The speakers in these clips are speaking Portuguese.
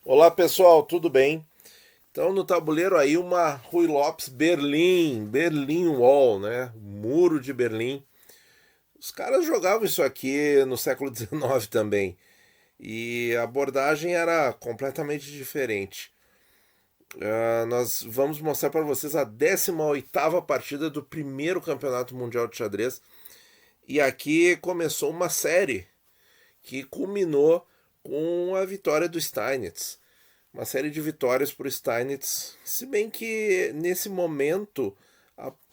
Olá pessoal, tudo bem? Então no tabuleiro aí uma Rui Lopes Berlim Wall, né? Muro de Berlim. Os caras jogavam isso aqui no século XIX também e a abordagem era completamente diferente. Nós vamos mostrar para vocês a 18ª partida do primeiro Campeonato Mundial de Xadrez e aqui começou uma série que culminou com a vitória do Steinitz. Uma série de vitórias para o Steinitz, se bem que nesse momento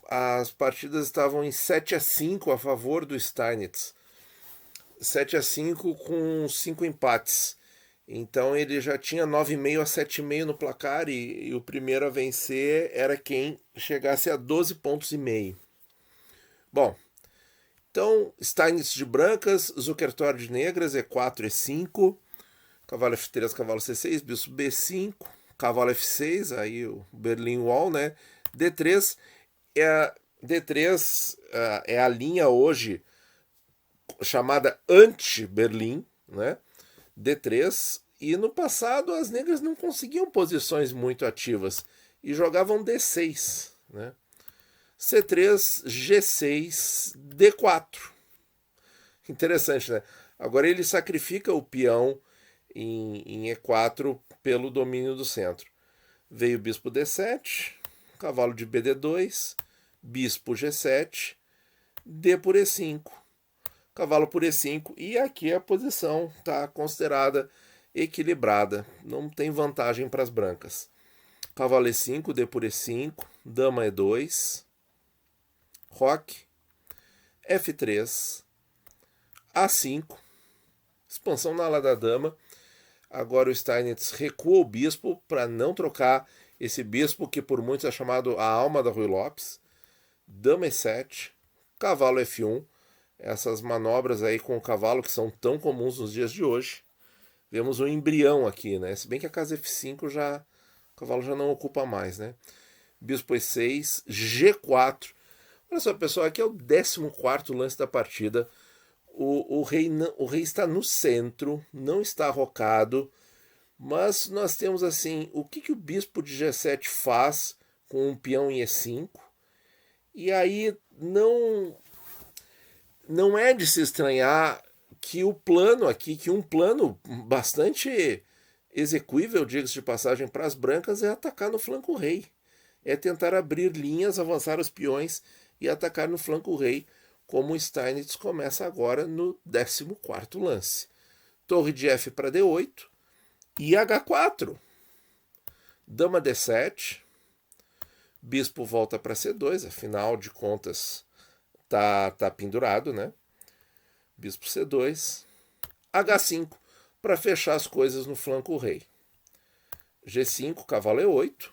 as partidas estavam em 7-5 a favor do Steinitz. 7-5 com 5 empates. Então ele já tinha 9,5 a 7,5 no placar e o primeiro a vencer era quem chegasse a 12 pontos e meio. Bom, então Steinitz de brancas, Zukertor de negras, E4, E5, cavalo F3, cavalo C6, bispo B5, cavalo F6, aí o Berlin Wall, né? D3 D3 é a linha hoje chamada anti-Berlim, né? D3 e no passado as negras não conseguiam posições muito ativas e jogavam D6, né? C3, G6, D4. Interessante, né? Agora ele sacrifica o peão em E4 pelo domínio do centro. Veio bispo D7, cavalo de BD2, bispo G7, D por E5, cavalo por E5 e aqui a posição está considerada equilibrada, não tem vantagem para as brancas. Cavalo E5, D por E5, dama E2, roque, F3, A5, expansão na ala da dama. Agora o Steinitz recua o bispo para não trocar esse bispo que por muitos é chamado a alma da Rui Lopes. Dama E7, cavalo F1, essas manobras aí com o cavalo que são tão comuns nos dias de hoje. Vemos um embrião aqui, né? Se bem que a casa F5 já o cavalo já não ocupa mais, né? Bispo E6, G4. Olha só, pessoal, aqui é o 14º lance da partida. O rei está no centro, não está rocado, mas nós temos assim, o que o bispo de G7 faz com um peão em E5? E aí não é de se estranhar que o plano aqui, que um plano bastante execuível, diga-se de passagem, para as brancas é atacar no flanco rei. É tentar abrir linhas, avançar os peões e atacar no flanco rei, como o Steinitz começa agora no 14º lance. Torre de F para D8 e H4. Dama D7. Bispo volta para C2, afinal de contas tá pendurado, né? Bispo C2. H5 para fechar as coisas no flanco rei. G5, cavalo E8.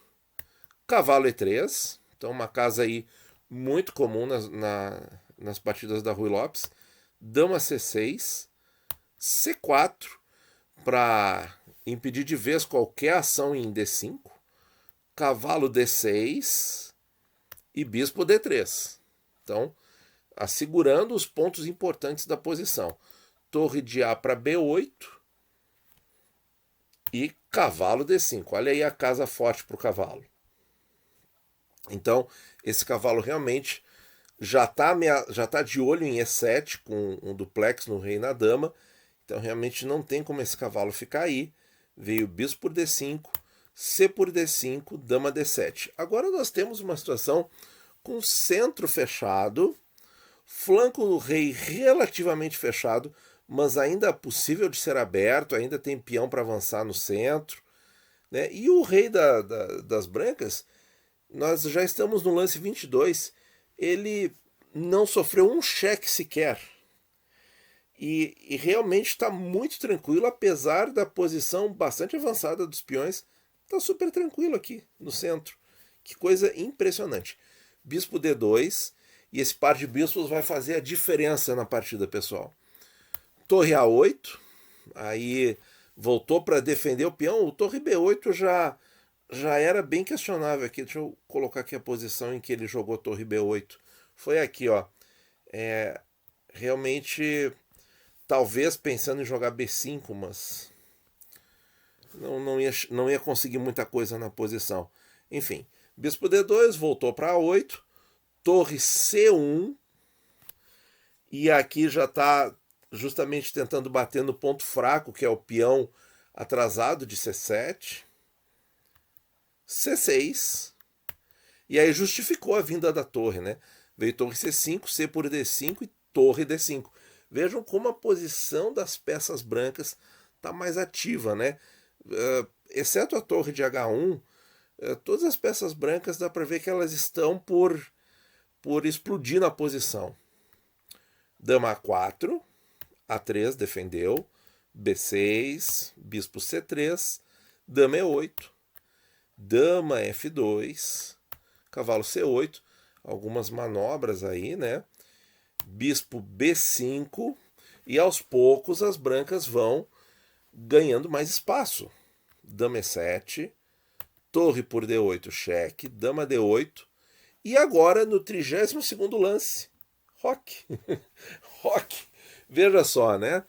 Cavalo E3. Então uma casa aí muito comum nas partidas da Rui Lopes. Dama C6. C4 para impedir de vez qualquer ação em D5. Cavalo D6 e bispo D3. Então, assegurando os pontos importantes da posição. Torre de A para B8 e cavalo D5. Olha aí a casa forte para o cavalo. Então, esse cavalo realmente já tá de olho em E7 com um duplex no rei e na dama. Então, realmente não tem como esse cavalo ficar aí. Veio bispo por D5, C por D5, dama D7. Agora nós temos uma situação com centro fechado, flanco do rei relativamente fechado, mas ainda possível de ser aberto, ainda tem peão para avançar no centro. Né? E o rei das brancas, nós já estamos no lance 22, ele não sofreu um cheque sequer. E realmente está muito tranquilo, apesar da posição bastante avançada dos peões. Está super tranquilo aqui no centro. Que coisa impressionante. Bispo D2, e esse par de bispos vai fazer a diferença na partida, pessoal. Torre A8, aí voltou para defender o peão. O torre B8 já era bem questionável aqui. Deixa eu colocar aqui a posição em que ele jogou torre B8. Foi aqui, ó. Realmente, talvez pensando em jogar B5, mas não ia conseguir muita coisa na posição. Enfim, bispo D2 voltou para A8, torre C1, e aqui já está justamente tentando bater no ponto fraco, que é o peão atrasado de C7, C6, e aí justificou a vinda da torre, né? Veio torre C5, C por D5 e torre D5. Vejam como a posição das peças brancas está mais ativa, né? Exceto a torre de H1, todas as peças brancas dá para ver que elas estão por explodir na posição. Dama A4, A3 defendeu, B6, bispo C3, dama E8, dama F2, cavalo C8, algumas manobras aí, né? Bispo B5, e aos poucos as brancas vão ganhando mais espaço. Dama E7, torre por D8, cheque, dama D8, e agora no 32º lance, roque. Roque. Veja só, né?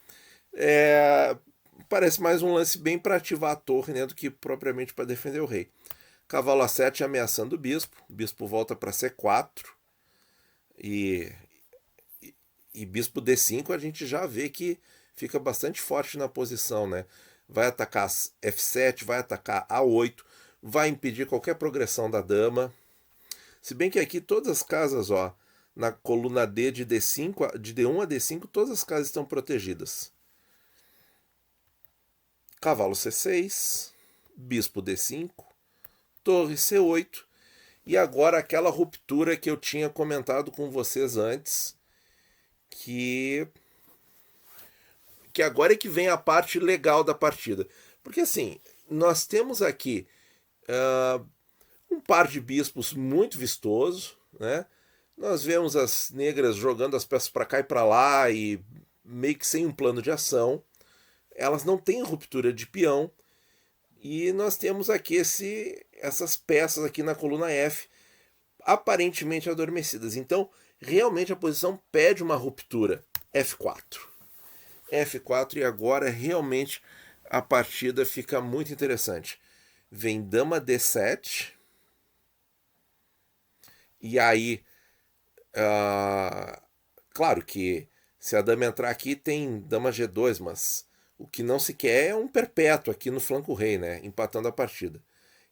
Parece mais um lance bem para ativar a torre, né, do que propriamente para defender o rei. Cavalo A7 ameaçando o bispo volta para C4, e bispo D5 a gente já vê que fica bastante forte na posição, né? Vai atacar F7, vai atacar A8, vai impedir qualquer progressão da dama. Se bem que aqui todas as casas, ó, na coluna D de D5, de D1 a D5, todas as casas estão protegidas. Cavalo C6, bispo D5, torre C8, e agora aquela ruptura que eu tinha comentado com vocês antes, que agora é que vem a parte legal da partida. Porque assim, nós temos aqui um par de bispos muito vistoso, né? Nós vemos as negras jogando as peças para cá e para lá e meio que sem um plano de ação. Elas não têm ruptura de peão. E nós temos aqui essas peças aqui na coluna F aparentemente adormecidas. Então, realmente a posição pede uma ruptura. F4. F4, e agora realmente a partida fica muito interessante. Vem dama D7. E aí, claro que se a dama entrar aqui tem dama G2, mas o que não se quer é um perpétuo aqui no flanco rei, né? Empatando a partida.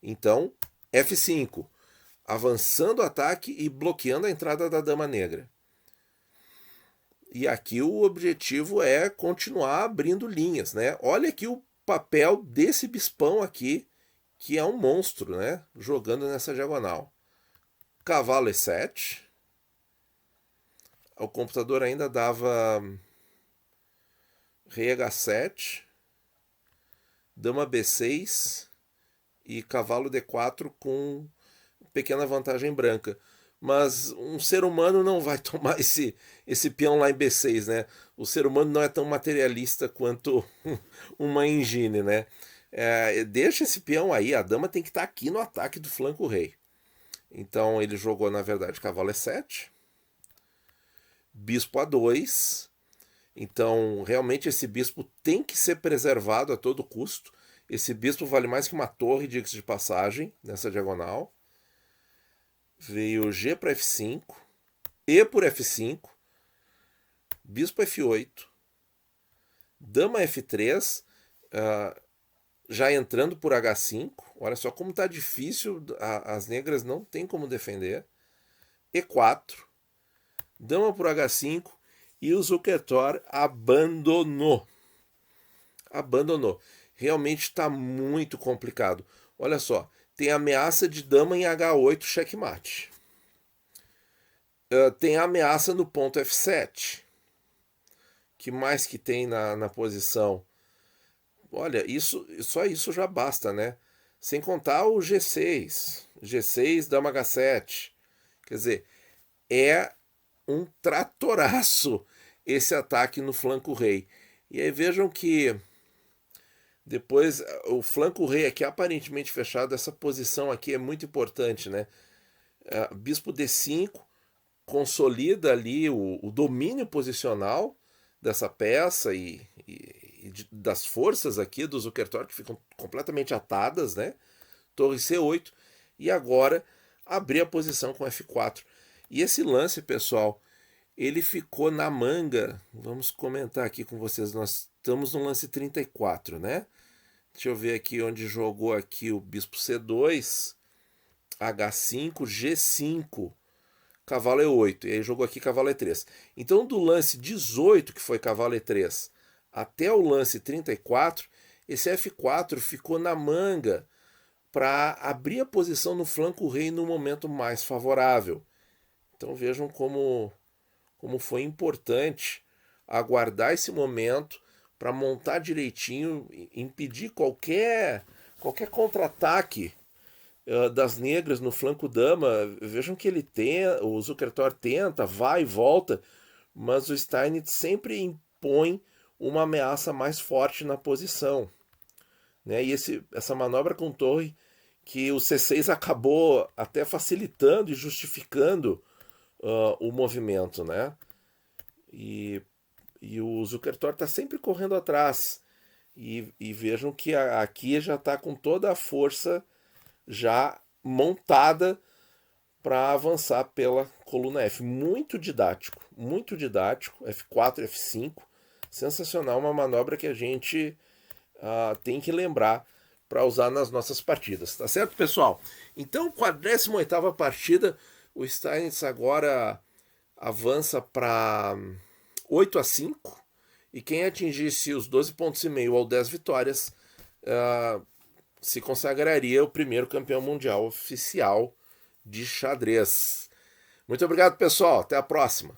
Então, F5, avançando o ataque e bloqueando a entrada da dama negra. E aqui o objetivo é continuar abrindo linhas, né? Olha aqui o papel desse bispão aqui, que é um monstro, né? Jogando nessa diagonal. Cavalo E7. O computador ainda dava rei H7, dama B6 e cavalo D4 com pequena vantagem branca. Mas um ser humano não vai tomar esse peão lá em B6, né? O ser humano não é tão materialista quanto uma engine, né? Deixa esse peão aí, a dama tem que estar aqui no ataque do flanco rei. Então ele jogou, na verdade, cavalo E7, bispo A2. Então, realmente, esse bispo tem que ser preservado a todo custo. Esse bispo vale mais que uma torre, diga-se de passagem, nessa diagonal. Veio G para F5, E por F5, bispo F8, dama F3, já entrando por H5. Olha só como está difícil, as negras não tem como defender. E4, dama por H5, e o Zukertor abandonou. Realmente está muito complicado. Olha só, tem ameaça de dama em H8, checkmate. Tem ameaça no ponto F7. Que mais que tem na posição? Olha, só isso já basta, né? Sem contar o G6. G6, dama H7. Quer dizer, é um tratoraço esse ataque no flanco rei. E aí vejam que depois o flanco rei aqui aparentemente fechado, essa posição aqui é muito importante, né? Bispo D5 consolida ali o domínio posicional dessa peça e das forças aqui do Zukertort, que ficam completamente atadas, né? Torre C8, e agora abrir a posição com F4. E esse lance, pessoal, ele ficou na manga. Vamos comentar aqui com vocês. Nós estamos no lance 34, né? Deixa eu ver aqui onde jogou aqui o bispo C2, H5, G5, cavalo E8. E aí jogou aqui cavalo E3. Então, do lance 18, que foi cavalo E3, até o lance 34, esse F4 ficou na manga para abrir a posição no flanco rei no momento mais favorável. Então vejam como foi importante aguardar esse momento para montar direitinho, impedir qualquer contra-ataque das negras no flanco dama. Vejam que o Zukertort tenta, vai e volta, mas o Steinitz sempre impõe uma ameaça mais forte na posição, né? E essa manobra com torre, que o C6 acabou até facilitando e justificando o movimento, né? E o Zukertort está sempre correndo atrás. E vejam que aqui já está com toda a força já montada para avançar pela coluna F. Muito didático, F4, F5, sensacional, uma manobra que a gente tem que lembrar para usar nas nossas partidas, tá certo, pessoal? Então, 48ª partida, o Steinitz agora avança para 8-5, e quem atingisse os 12,5 pontos ou 10 vitórias se consagraria o primeiro campeão mundial oficial de xadrez. Muito obrigado, pessoal. Até a próxima.